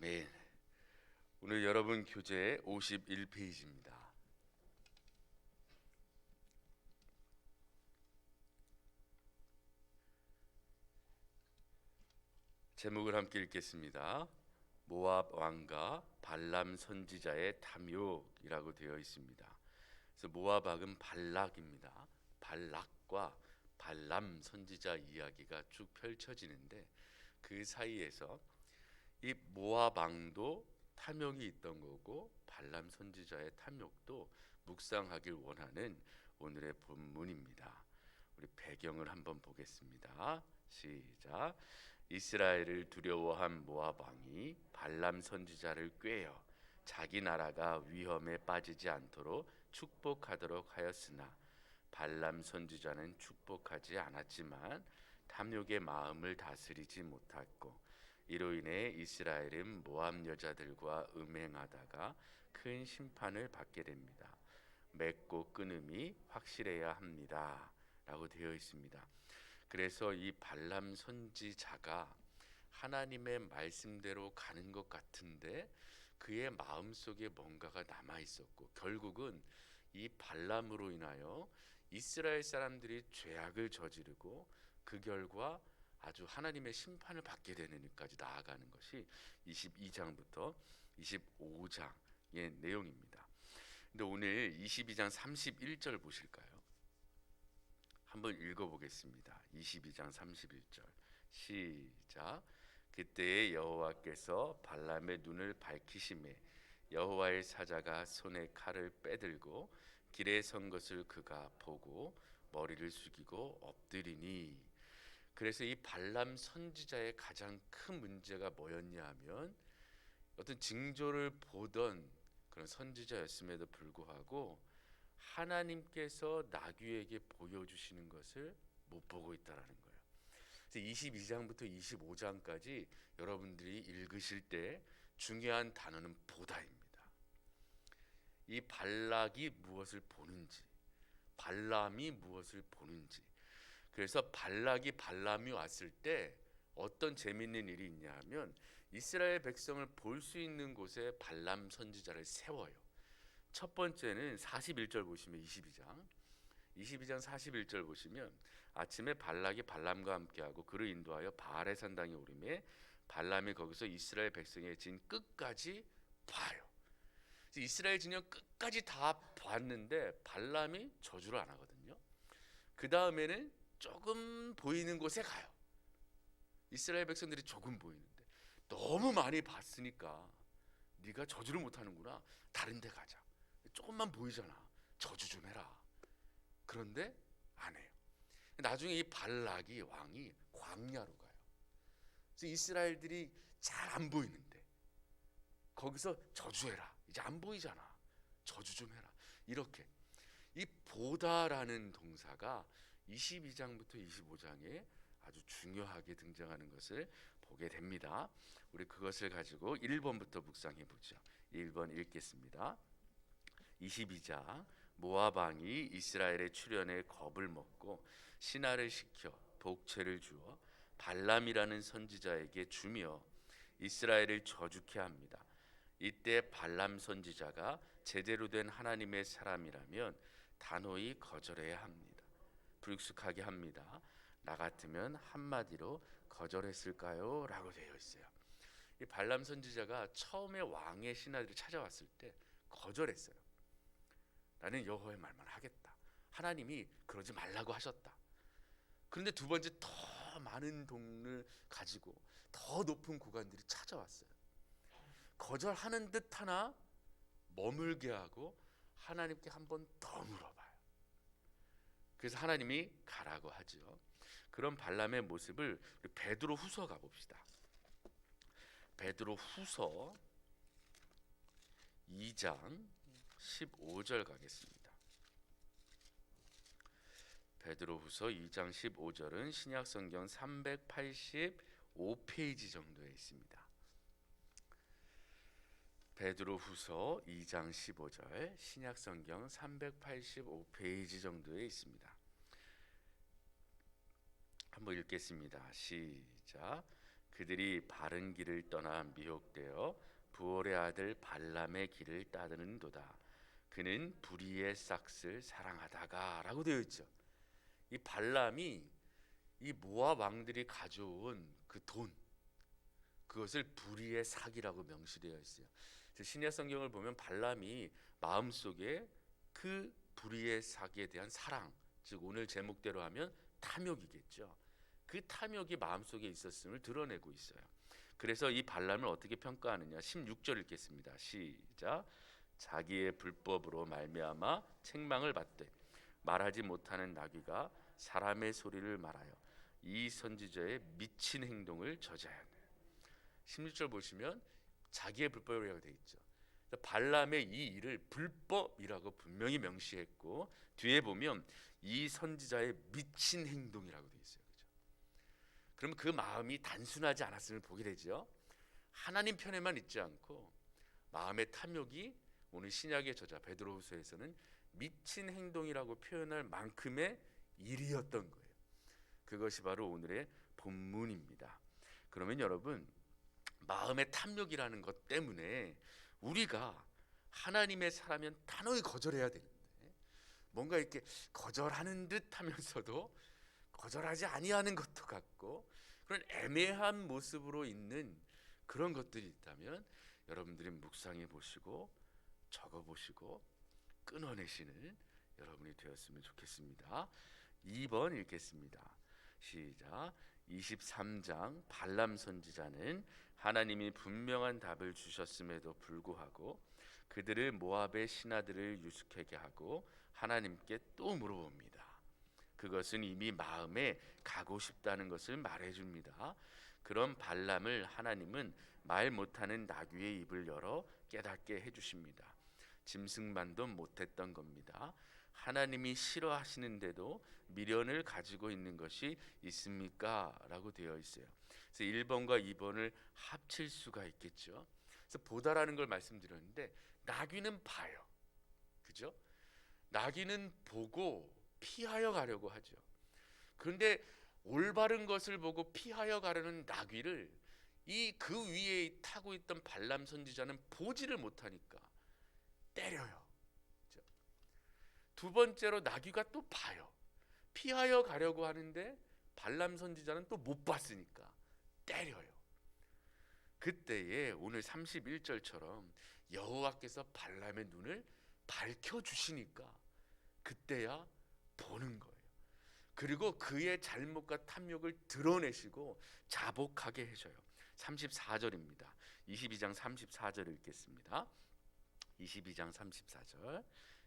아멘. 오늘 여러분 교재 51페이지입니다. 제목을 함께 읽겠습니다. 모압 왕과 발람 선지자의 탐욕이라고 되어 있습니다. 그래서 모압 왕은 발락입니다. 발락과 발람 선지자 이야기가 쭉 펼쳐지는데 그 사이에서 이 모압 왕도 탐욕이 있던 거고 발람 선지자의 탐욕도 묵상하길 원하는 오늘의 본문입니다. 우리 배경을 한번 보겠습니다. 시작. 이스라엘을 두려워한 모압 왕이 발람 선지자를 꾀어 자기 나라가 위험에 빠지지 않도록 축복하도록 하였으나 발람 선지자는 축복하지 않았지만 탐욕의 마음을 다스리지 못했고 이로 인해 이스라엘은 모압 여자들과 음행하다가 큰 심판을 받게 됩니다. 맺고 끊음이 확실해야 합니다. 라고 되어 있습니다. 그래서 이 발람 선지자가 하나님의 말씀대로 가는 것 같은데 그의 마음속에 뭔가가 남아 있었고 결국은 이 발람으로 인하여 이스라엘 사람들이 죄악을 저지르고 그 결과 아주 하나님의 심판을 받게 되는 일까지 나아가는 것이 22장부터 25장의 내용입니다. 근데 오늘 22장 31절 보실까요? 한번 읽어보겠습니다. 22장 31절 시작. 그때에 여호와께서 발람의 눈을 밝히시매 여호와의 사자가 손에 칼을 빼들고 길에 선 것을 그가 보고 머리를 숙이고 엎드리니. 그래서 이 발람 선지자의 가장 큰 문제가 뭐였냐 하면 어떤 징조를 보던 그런 선지자였음에도 불구하고 하나님께서 나귀에게 보여주시는 것을 못 보고 있다라는 거예요. 그래서 22장부터 25장까지 여러분들이 읽으실 때 중요한 단어는 보다입니다. 이 발락이 무엇을 보는지, 발람이 무엇을 보는지. 그래서 발락이 발람이 왔을 때 어떤 재미있는 일이 있냐 하면 이스라엘 백성을 볼 수 있는 곳에 발람 선지자를 세워요. 첫 번째는 41절 보시면 22장 41절 보시면 아침에 발락이 발람과 함께하고 그를 인도하여 바알의 산당에 오르매 발람이 거기서 이스라엘 백성의 진 끝까지 봐요. 이스라엘 진영 끝까지 다 봤는데 발람이 저주를 안 하거든요. 그 다음에는 조금 보이는 곳에 가요. 이스라엘 백성들이 조금 보이는데 너무 많이 봤으니까 네가 저주를 못하는구나, 다른 데 가자. 조금만 보이잖아, 저주 좀 해라. 그런데 안 해요. 나중에 이 발락이 왕이 광야로 가요. 그래서 이스라엘들이 잘 안 보이는데 거기서 저주해라. 이제 안 보이잖아, 저주 좀 해라. 이렇게 이 보다라는 동사가 22장부터 25장에 아주 중요하게 등장하는 것을 보게 됩니다. 우리 그것을 가지고 1번부터 묵상해 보죠. 1번 읽겠습니다. 22장. 모압 왕이 이스라엘의 출현에 겁을 먹고 신하를 시켜 복채를 주어 발람이라는 선지자에게 주며 이스라엘을 저주케 합니다. 이때 발람 선지자가 제대로 된 하나님의 사람이라면 단호히 거절해야 합니다. 불쑥하게 합니다. 나 같으면 한마디로 거절했을까요? 라고 되어 있어요. 이 발람 선지자가 처음에 왕의 신하들이 찾아왔을 때 거절했어요. 나는 여호와의 말만 하겠다. 하나님이 그러지 말라고 하셨다. 그런데 두 번째 더 많은 돈을 가지고 더 높은 고관들이 찾아왔어요. 거절하는 듯 하나 머물게 하고 하나님께 한 번 더 물어봐요. 그래서 하나님이 가라고 하죠. 그런 발람의 모습을 베드로 후서 가봅시다. 베드로 후서 2장 15절 가겠습니다. 베드로 후서 2장 15절은 신약 성경 385페이지 정도에 있습니다. 베드로 후서 2장 15절 신약 성경 385페이지 정도에 있습니다. 한번 읽겠습니다. 시작. 그들이 바른 길을 떠나 미혹되어 부올의 아들 발람의 길을 따르는도다. 그는 불의의 싹을 사랑하다가라고 되어 있죠. 이 발람이 이 모압 왕들이 가져온 그 돈, 그것을 불의의 삭이라고 명시되어 있어요. 신약 성경을 보면 발람이 마음속에 그 불의의 삭에 대한 사랑, 즉 오늘 제목대로 하면 탐욕이겠죠. 그 탐욕이 마음속에 있었음을 드러내고 있어요. 그래서 이 발람을 어떻게 평가하느냐, 16절 읽겠습니다. 시작. 자기의 불법으로 말미암아 책망을 받되 말하지 못하는 나귀가 사람의 소리를 말하여 이 선지자의 미친 행동을 저지하였네. 16절 보시면 자기의 불법이라고 되어 있죠. 발람의 이 일을 불법이라고 분명히 명시했고, 뒤에 보면 이 선지자의 미친 행동이라고 되어 있어요. 그렇죠? 그럼 그 마음이 단순하지 않았음을 보게 되죠. 하나님 편에만 있지 않고 마음의 탐욕이 오늘 신약의 저자 베드로후서에서는 미친 행동이라고 표현할 만큼의 일이었던 거예요. 그것이 바로 오늘의 본문입니다. 그러면 여러분, 마음의 탐욕이라는 것 때문에 우리가 하나님의 사람이면 단호히 거절해야 되는데, 뭔가 이렇게 거절하는 듯 하면서도 거절하지 아니하는 것도 같고 그런 애매한 모습으로 있는 그런 것들이 있다면 여러분들이 묵상해 보시고 적어 보시고 끊어내시는 여러분이 되었으면 좋겠습니다. 2번 읽겠습니다. 시작. 23장 발람 선지자는 하나님이 분명한 답을 주셨음에도 불구하고 그들을 모압의 신하들을 유숙하게 하고 하나님께 또 물어봅니다. 그것은 이미 마음에 가고 싶다는 것을 말해줍니다. 그런 발람을 하나님은 말 못하는 나귀의 입을 열어 깨닫게 해주십니다. 짐승만도 못했던 겁니다. 하나님이 싫어하시는데도 미련을 가지고 있는 것이 있습니까? 라고 되어 있어요. 그래서 1번과 2번을 합칠 수가 있겠죠. 그래서 보다라는 걸 말씀드렸는데, 나귀는 봐요. 그죠? 나귀는 보고 피하여 가려고 하죠. 그런데 올바른 것을 보고 피하여 가려는 나귀를 이 그 위에 타고 있던 발람 선지자는 보지를 못하니까 때려요. 그죠? 두 번째로 나귀가 또 봐요. 피하여 가려고 하는데 발람 선지자는 또 못 봤으니까 때려요. 그때에 오늘 31절처럼 여호와께서 발람의 눈을 밝혀주시니까 그때야 보는 거예요. 그리고 그의 잘못과 탐욕을 드러내시고 자복하게 해줘요. 34절입니다. 22장 34절 읽겠습니다. 22장 34절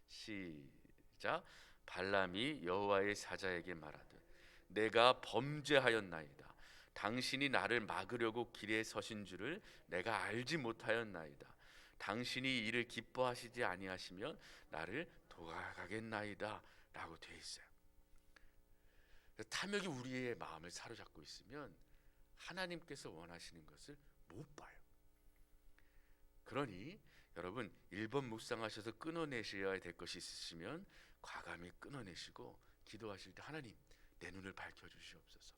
시작. 발람이 여호와의 사자에게 말하되 내가 범죄하였나이다. 당신이 나를 막으려고 길에 서신 줄을 내가 알지 못하였나이다. 당신이 이를 기뻐하시지 아니하시면 나를 도망가겠나이다 라고 되어 있어요. 탐욕이 우리의 마음을 사로잡고 있으면 하나님께서 원하시는 것을 못 봐요. 그러니 여러분, 1번 묵상하셔서 끊어내셔야 될 것이 있으시면 과감히 끊어내시고 기도하실 때 하나님, 내 눈을 밝혀주시옵소서.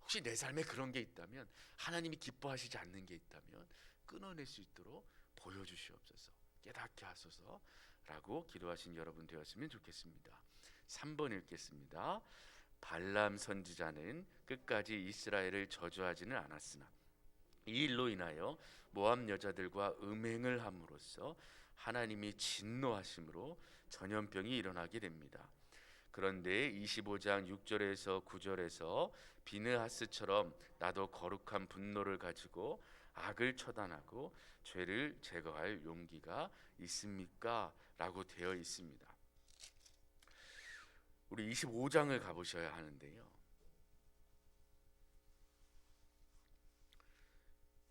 혹시 내 삶에 그런 게 있다면, 하나님이 기뻐하시지 않는 게 있다면 끊어낼 수 있도록 보여주시옵소서, 깨닫게 하소서 라고 기도하신 여러분 되었으면 좋겠습니다. 3번 읽겠습니다. 발람 선지자는 끝까지 이스라엘을 저주하지는 않았으나 이 일로 인하여 모압 여자들과 음행을 함으로써 하나님이 진노하심으로 전염병이 일어나게 됩니다. 그런데 25장 6절에서 9절에서 비느하스처럼 나도 거룩한 분노를 가지고 악을 처단하고 죄를 제거할 용기가 있습니까? 라고 되어 있습니다. 우리 25장을 가보셔야 하는데요,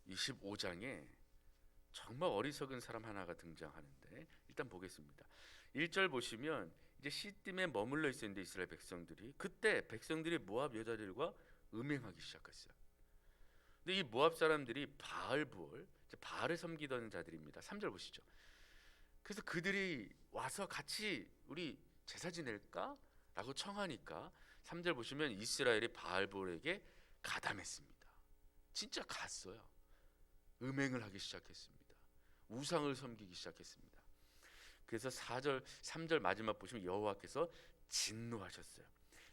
25장에 정말 어리석은 사람 하나가 등장하는데 일단 보겠습니다. 1절 보시면 이제 시딤에 머물러 있었는데 이스라엘 백성들이, 그때 백성들이 모압 여자들과 음행하기 시작했어요. 근데 이 모압 사람들이 바알부올, 바알을 섬기던 자들입니다. 3절 보시죠. 그래서 그들이 와서 같이 우리 제사 지낼까? 라고 청하니까 3절 보시면 이스라엘이 바알부올에게 가담했습니다. 진짜 갔어요. 음행을 하기 시작했습니다. 우상을 섬기기 시작했습니다. 그래서 4절 3절 마지막 보시면 여호와께서 진노하셨어요.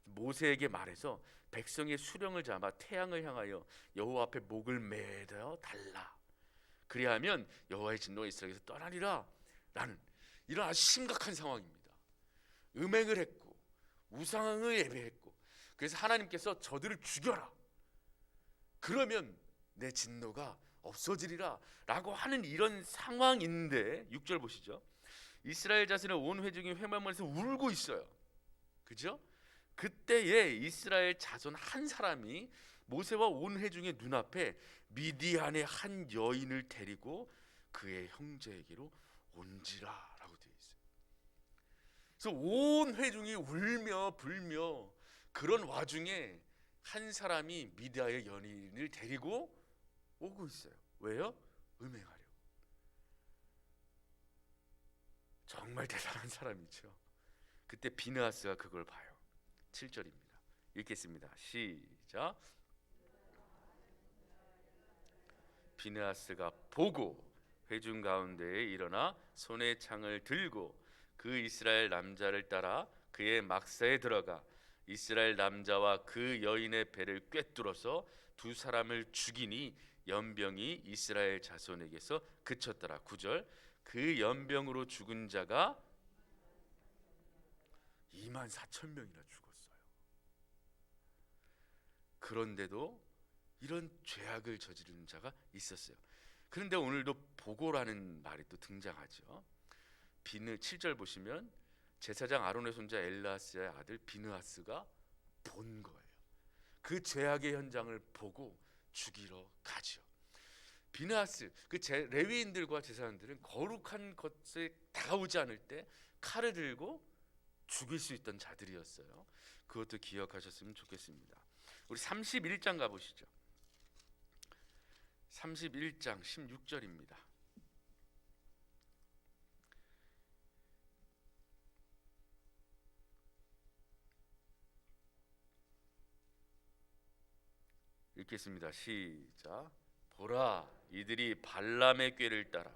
모세에게 말해서 백성의 수령을 잡아 태양을 향하여 여호와 앞에 목을 매어 달라. 그리하면 여호와의 진노가 이스라엘에서 떠나리라. 라는 이런 아주 심각한 상황입니다. 음행을 했고 우상을 예배했고, 그래서 하나님께서 저들을 죽여라. 그러면 내 진노가 없어지리라 라고 하는 이런 상황인데 6절 보시죠. 이스라엘 자손의 온 회중이 회막문에서 울고 있어요. 그죠? 그때에 이스라엘 자손 한 사람이 모세와 온 회중의 눈앞에 미디안의 한 여인을 데리고 그의 형제에게로 온지라 라고 되어 있어요. 그래서 온 회중이 울며 불며 그런 와중에 한 사람이 미디안의 여인을 데리고 오고 있어요. 왜요? 음행하려고. 정말 대단한 사람이죠. 그때 비느하스가 그걸 봐요. 7절입니다. 읽겠습니다. 시작. 비느하스가 보고 회중 가운데에 일어나 손에 창을 들고 그 이스라엘 남자를 따라 그의 막사에 들어가 이스라엘 남자와 그 여인의 배를 꿰뚫어서 두 사람을 죽이니 연병이 이스라엘 자손에게서 그쳤더라. 9절. 그 연병으로 죽은 자가 24,000명이나 죽었어요. 그런데도 이런 죄악을 저지르는 자가 있었어요. 그런데 오늘도 보고라는 말이 또 등장하죠. 7절 보시면 제사장 아론의 손자 엘라스의 아들 비느하스가 본 거예요. 그 죄악의 현장을 보고 죽이러 가죠. 비느하스, 그 레위인들과 제사장들은 거룩한 것에 다가오지 않을 때 칼을 들고 죽일 수 있던 자들이었어요. 그것도 기억하셨으면 좋겠습니다. 우리 31장 가보시죠. 31장 16절입니다. 읽겠습니다. 시작. 보라, 이들이 발람의 꾀를 따라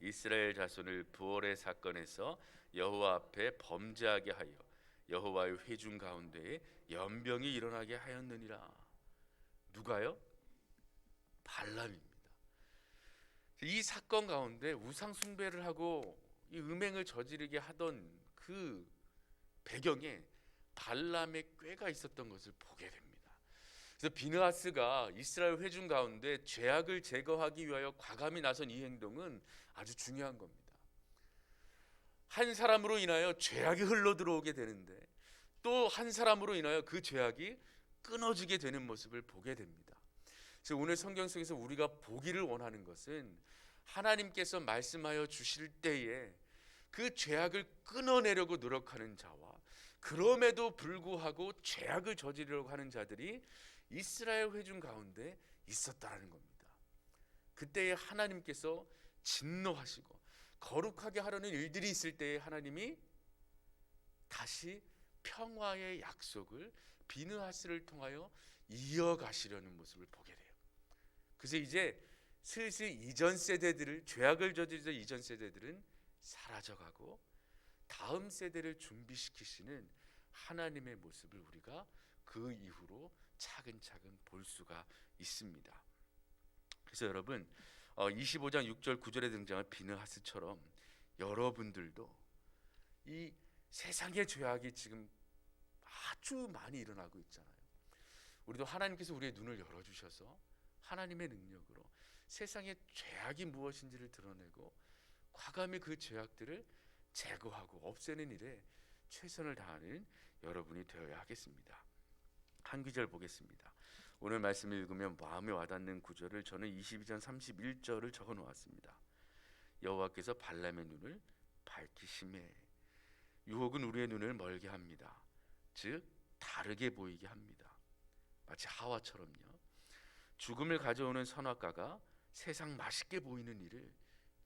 이스라엘 자손을 부월의 사건에서 여호와 앞에 범죄하게 하여 여호와의 회중 가운데에 연병이 일어나게 하였느니라. 누가요? 발람입니다. 이 사건 가운데 우상 숭배를 하고 이 음행을 저지르게 하던 그 배경에 발람의 꾀가 있었던 것을 보게 됩니다. 그래서 비느하스가 이스라엘 회중 가운데 죄악을 제거하기 위하여 과감히 나선 이 행동은 아주 중요한 겁니다. 한 사람으로 인하여 죄악이 흘러 들어오게 되는데 또 한 사람으로 인하여 그 죄악이 끊어지게 되는 모습을 보게 됩니다. 그래서 오늘 성경 속에서 우리가 보기를 원하는 것은 하나님께서 말씀하여 주실 때에 그 죄악을 끊어내려고 노력하는 자와 그럼에도 불구하고 죄악을 저지르려고 하는 자들이 이스라엘 회중 가운데 있었다는 겁니다. 그때에 하나님께서 진노하시고 거룩하게 하려는 일들이 있을 때에 하나님이 다시 평화의 약속을 비느하스를 통하여 이어가시려는 모습을 보게 돼요. 그래서 이제 슬슬 이전 세대들을, 죄악을 저지르던 이전 세대들은 사라져가고 다음 세대를 준비시키시는 하나님의 모습을 우리가 그 이후로 차근차근 볼 수가 있습니다. 그래서 여러분 25장 6절 9절에 등장한 비느하스처럼 여러분들도 이 세상의 죄악이 지금 아주 많이 일어나고 있잖아요. 우리도 하나님께서 우리의 눈을 열어주셔서 하나님의 능력으로 세상의 죄악이 무엇인지를 드러내고 과감히 그 죄악들을 제거하고 없애는 일에 최선을 다하는 여러분이 되어야 하겠습니다. 한 구절 보겠습니다. 오늘 말씀을 읽으면 마음에 와닿는 구절을 저는 22장 31절을 적어 놓았습니다. 여호와께서 발람의 눈을 밝히심에 유혹은 우리의 눈을 멀게 합니다. 즉 다르게 보이게 합니다. 마치 하와처럼요. 죽음을 가져오는 선악과가 세상 맛있게 보이는 일을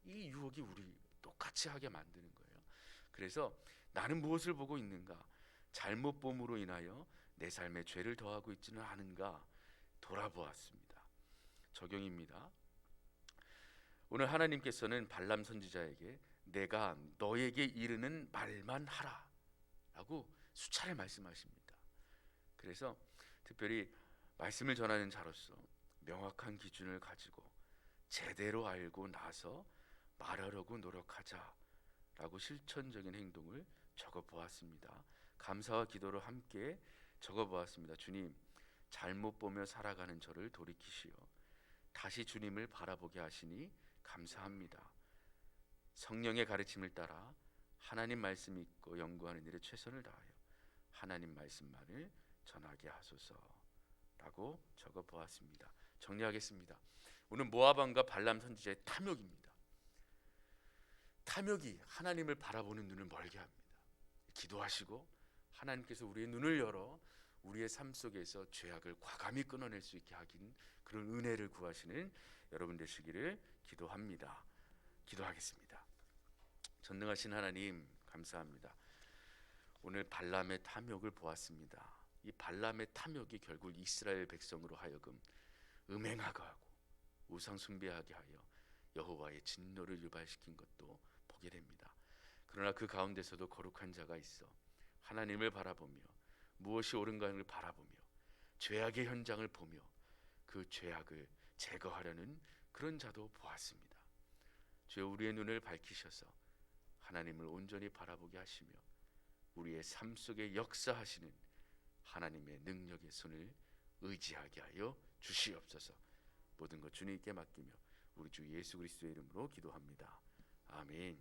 이 유혹이 우리 똑같이 하게 만드는 거예요. 그래서 나는 무엇을 보고 있는가? 잘못 봄으로 인하여 내 삶에 죄를 더하고 있지는 않은가 돌아보았습니다. 적용입니다. 오늘 하나님께서는 발람 선지자에게 내가 너에게 이르는 말만 하라 라고 수차례 말씀하십니다. 그래서 특별히 말씀을 전하는 자로서 명확한 기준을 가지고 제대로 알고 나서 말하려고 노력하자라고 실천적인 행동을 적어 보았습니다. 감사와 기도로 함께 적어 보았습니다. 주님, 잘못 보며 살아가는 저를 돌이키시어 다시 주님을 바라보게 하시니 감사합니다. 성령의 가르침을 따라 하나님 말씀 읽고 연구하는 일에 최선을 다하여 하나님 말씀만을 전하게 하소서라고 적어 보았습니다. 정리하겠습니다. 오늘 모압 왕과 발람 선지자의 탐욕입니다. 탐욕이 하나님을 바라보는 눈을 멀게 합니다. 기도하시고 하나님께서 우리의 눈을 열어 우리의 삶 속에서 죄악을 과감히 끊어낼 수 있게 하긴 그런 은혜를 구하시는 여러분 되시기를 기도합니다. 기도하겠습니다. 전능하신 하나님 감사합니다. 오늘 발람의 탐욕을 보았습니다. 이 발람의 탐욕이 결국 이스라엘 백성으로 하여금 음행하게 하고 우상 숭배하게 하여 여호와의 진노를 유발시킨 것도 보게 됩니다. 그러나 그 가운데서도 거룩한 자가 있어 하나님을 바라보며 무엇이 옳은가를 바라보며 죄악의 현장을 보며 그 죄악을 제거하려는 그런 자도 보았습니다. 주여, 우리의 눈을 밝히셔서 하나님을 온전히 바라보게 하시며 우리의 삶 속에 역사하시는 하나님의 능력의 손을 의지하게 하여 주시옵소서. 모든 것 주님께 맡기며 우리 주 예수 그리스도의 이름으로 기도합니다. 아멘.